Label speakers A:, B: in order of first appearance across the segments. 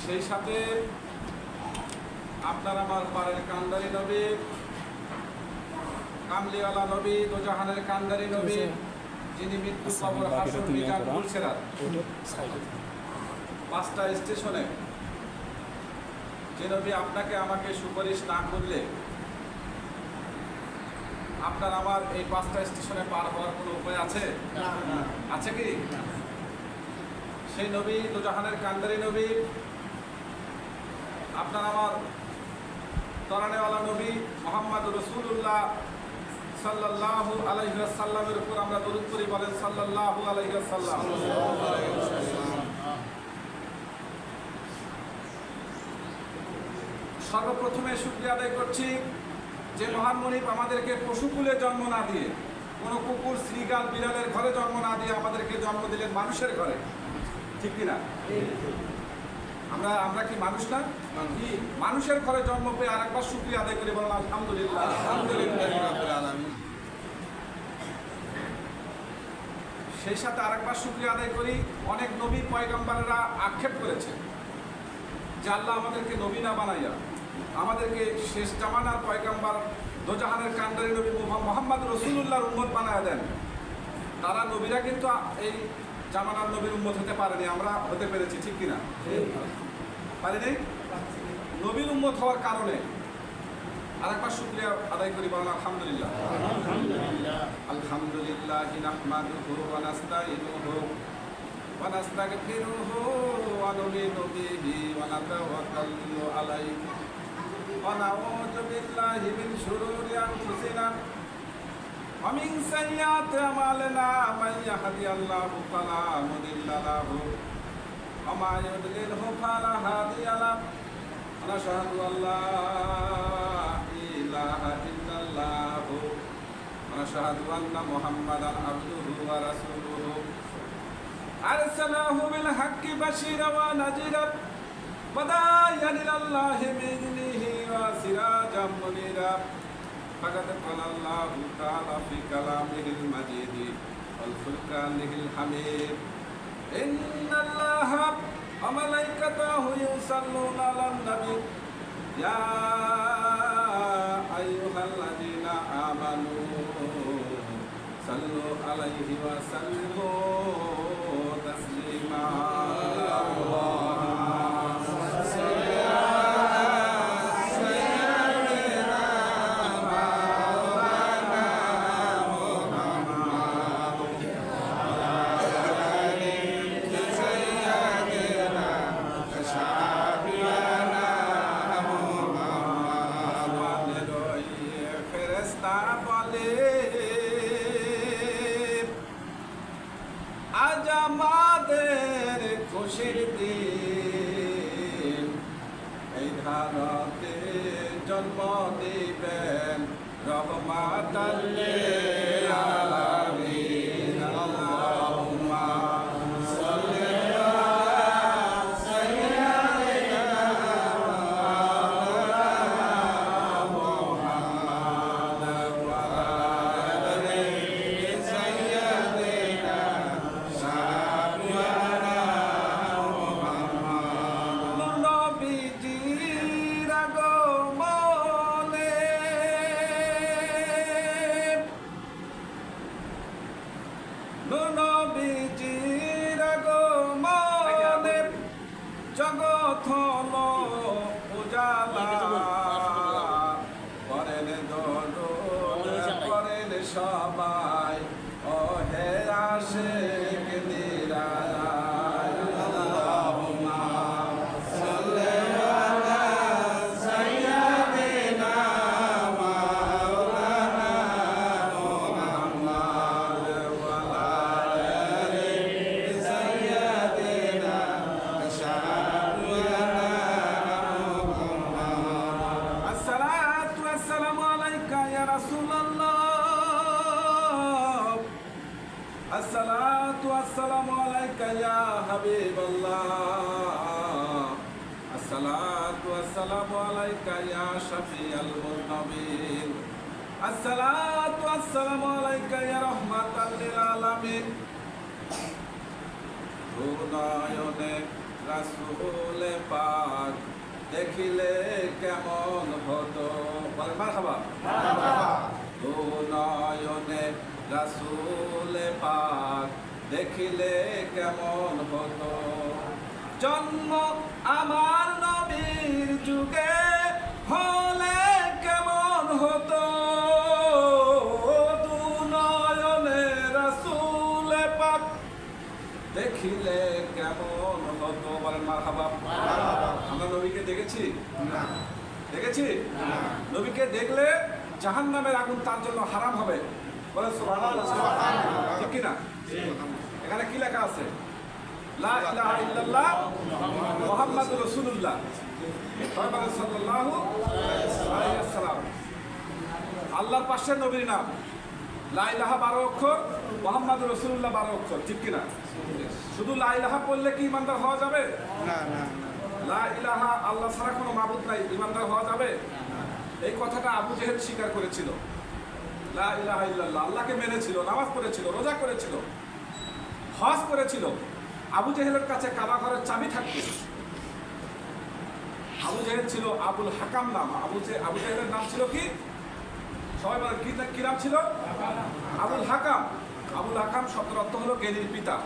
A: সেই সাথে আপনার আমার পাড়ের কান্দারি নবী, কামলিওয়ালা নবী, দোজাহানের কান্দারি নবী, যিনি মৃত্যু কবর হাসর মিজান পুলসেরাত 5টা স্টেশনে যে নবী আপনাকে আমাকে সুপারিশ না করলে আপনার আমার এই 5টা স্টেশনে পার হওয়ার কোনো উপায় আছে? আছে কি? সেই নবী, দোজাহানের কান্দারি নবী, আপনার আমার তরানেওয়ালা নবী মুহাম্মদ রাসূলুল্লাহ সাল্লাল্লাহু আলাইহি ওয়াসাল্লামের উপর আমরা দরুদ পড়ি, বলেন সাল্লাল্লাহু আলাইহি ওয়াসাল্লাম। সর্বপ্রথমে শুকরিয়া আদায় করছি যে মহান মনিব আমাদেরকে পশুকুলে জন্ম না দিয়ে, কোনো কুকুর, শ্রীগাল, বিড়ালের ঘরে জন্ম না দিয়ে আমাদেরকে জন্ম দিলেন মানুষের ঘরে। ঠিক কিনা? আমরা কি মানুষ না? মানুষের ঘরে জন্ম পেয়ে আরেকবার শুকরিয়া আদায় করে বলেন আলহামদুলিল্লাহ। সেই সাথে আরেকবার শুকরিয়া আদায় করি, অনেক নবী পয়গম্বররা আক্ষেপ করেছে যে আল্লাহ আমাদেরকে নবী না বানাইয়া আমাদেরকে শেষ জামানার পয়গম্বর, দোজাহানের কান্দারি নবী মুহাম্মদ রাসূলুল্লাহর উম্মত বানায়া দেন। তারা নবীরা কিন্তু এই জামানার নবীর উম্মত হতে পারেনি, আমরা হতে পেরেছি। ঠিক কিনা? পারিনি? নবীর উম্মত হওয়ার কারণে আরেকবার শুকরিয়া আদায় করি, বলেন আলহামদুলিল্লাহ। আলহামদুলিল্লাহ নাহমাদুহু ওয়া নাস্তাঈনুহু ওয়া নাস্তাগফিরুহু ওয়া নু'মিনু বিহি ওয়া নাতাওয়াক্কালু আলাইহি ওয়া নাউযু বিল্লাহি মিন শুরুরি আনফুসিনা ওয়া মিন সাইয়্যাতি আমালিনা মান ইয়াহদিয়াল্লাহু ফালা মুদিল্লা লাহু ওয়া মা ইউদ্লিলহু ফালা হাদিয়া লাহু ওয়া নাশহাদু আল্লা ইলাহা ইল্লাল্লাহু ওয়া নাশহাদু আন্না মুহাম্মাদান আবদুহু ওয়া রাসূলুহু আরসালাহু বিল হাক্কি বাশীরা ওয়া নাযীরা ওয়া দা'iyan ইলাল্লাহি বিইذনিহি ওয়া সিরাজাম মুনীরা ফাকাদ ক্বালা আল্লাহু তাআলা ফি কালামিহিল মাজিদ ওয়াল ফুরকানিহিল হামিদ ইন্নাল্লাহা ওয়া মালাইকাতাহু ইউসাল্লুনা আলান নবী ইয়া আইয়ুহাল্লাযীনা আমানু সাল্লু আলাইহি ওয়া সাল্লিমু তাসলিমা। আজ আমাদের খুশির দিন, এই ধারাতে জন্ম দিবেন রহমাতাল লিল আলামিন। আল্লাহুম্মা সাল্লি আলা সাইয়্যিদিনা মুহাম্মাদ ওয়া আলি সাইয়্যিদিনা শাফিয়ানা মুহাম্মাদ। নবীজির আগমনে নবীজির আগমনে জগৎ হলো উজালা, করেন দরুদ করেন সবাই, ও হে আশিক নিরালায়। আল্লাহুম্মা সাল্লি আলা সাইয়্যিদিনা মাওলানা মুহাম্মাদ ওয়া আলি সাইয়্যিদিনা শাফিয়ানা মুহাম্মাদ। আসসালাতু ওয়াসসালামু আলাইকা ইয়া রাসূলুল্লাহ। আসসালাতু ওয়াসসালামু আলাইকা ইয়া হাবিবাল্লাহ। আসসালাতু ওয়াসসালামু আলাইকা ইয়া শাফিয়াল মুযনিবিন। আসসালাতু ওয়াসসালামু আলাইকা ইয়া রাহমাতাল লিল আলামিন। নয়নে রাসূল পাক দেখিলে কেমন হতো, বলেন মারহাবা। দু নয়নে রাসূল পাক দেখিলে কেমন হতো, জন্ম আমার নবীর যুগে হলে কেমন হতো, দু নয়নে রাসূল পাক দেখিলে কেমন হতো, বলেন মারহাবা। আমরা নবীকে দেখেছি? দেখেছি? নবীকে দেখলে জাহান্নামের আগুন তার জন্য হারাম হবে, বলেন সুবহানাল্লাহ। ঠিক কিনা? এখানে কি লেখা আছে? লা ইলাহা ইল্লাল্লাহ মুহাম্মাদুর রাসূলুল্লাহ সাল্লাল্লাহু আলাইহি ওয়াসাল্লাম। আল্লাহর পাশে নবীর নাম লা ইলাহা 12 অক্ষর, মুহাম্মাদুর রাসূলুল্লাহ 12 অক্ষর। ঠিক কিনা? শুধু লা ইলাহা পড়লে কি ইমানদার হওয়া যাবে? না। লা ইলাহা আল্লাহ ছাড়া কোনো মাবুদ নাই, ইমানদার হওয়া যাবে? এই কথাটা আবু জেহেল স্বীকার করেছিল। লা ইলাহা ইল্লাল্লাহ, আল্লাহকে মেনেছিল, নামাজ পড়েছিল, রোজা করেছিল, হজ করেছিল। আবু জেহেলের কাছে কাবা ঘরের চাবি থাকতো। আবু জেহেল ছিল আবুল হাকাম নাম। আবু জেহেলের নাম ছিল কি? সবাই বলেন কি নাম ছিল? আবুল হাকাম। আবুল হাকাম শব্দের অর্থ হলো জ্ঞানীর পিতা।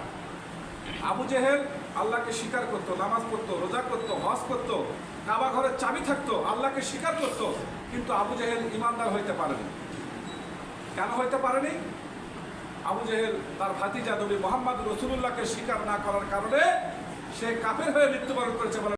A: আবু জেহেল আল্লাহকে স্বীকার করতো, নামাজ পড়তো, রোজা করতো, হজ করতো, কাবা ঘরের চাবি থাকতো, আল্লাহকে স্বীকার করতো, কিন্তু আবু জেহেল ইমানদার হইতে পারেনি। কেন হইতে পারেনি? আবু জেহেল তার ভাতিজা নবী মুহাম্মদ রাসূলুল্লাহকে স্বীকার না করার কারণে সে কাফের হয়ে মৃত্যুবরণ করেছে।